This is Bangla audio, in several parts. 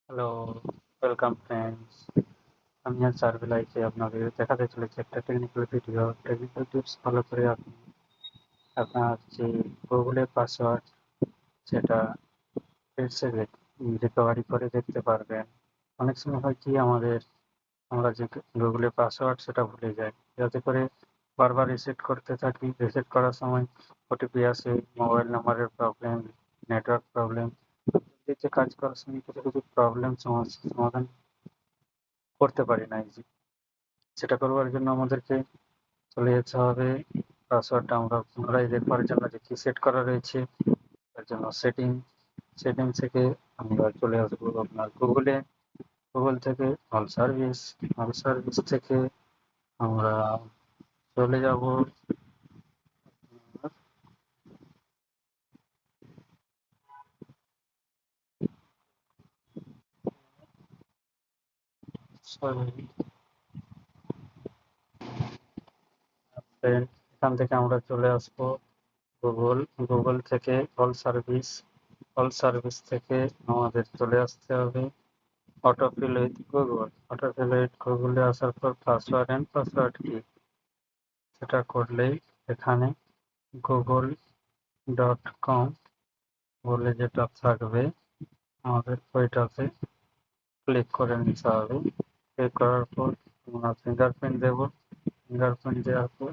Hello, welcome friends. আমি আজ সার্ভে লাইফে আপনাদের দেখাতে চলেছি একটা technical video. Technical tips follow করে আপনি আপনার যে গুগলের পাসওয়ার্ড সেটা রিকভারি করে দেখতে পারবেন। অনেক সময় হয় কি আমরা যে গুগলের পাসওয়ার্ড সেটা ভুলে যাই, যাতে করে বারবার রিসেট করতে থাকি। রিসেট করার সময় ওটিপি আসে, মোবাইল নাম্বারের প্রবলেম, নেটওয়ার্ক প্রবলেম, যে কাজ করার সময় কিছু কিছু প্রবলেম সমাধান করতে পারি না ইজি। সেটা করবার জন্য আমাদেরকে চলে যেতে হবে পাসওয়ার্ডটা আমরা পুনরায় দেখবার জন্য যে কি সেট করা রয়েছে তার জন্য সেটিং থেকে আমরা চলে আসবো আপনার গুগল থেকে অল সার্ভিস থেকে আমরা চলে যাব এখান থেকে আমরা চলে আসবো গুগল থেকে অল সার্ভিস থেকে আমাদের চলে আসতে হবে অটোফিল উইথ গুগলে আসার পর পাসওয়ার্ড কি সেটা করলেই এখানে google.com বলে যেটা থাকবে আমাদের ওইটাতে ক্লিক করে নিতে হবে। ক্লিক করার পর আমরা ফিঙ্গারপ্রিন্ট দেবো। ফিঙ্গারপ্রিন্ট দেওয়ার পর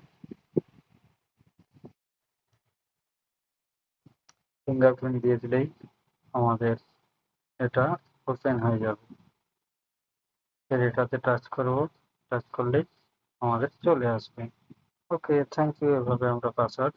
ফিঙ্গারপ্রিন্ট দিয়ে দিলেই আমাদের এটা ওপেন হয়ে যাবে। এর এটাতে টাচ করব, টাচ করলেই আমাদের চলে আসবে। ওকে, থ্যাংক ইউ। এভাবে আমরা পাসওয়ার্ড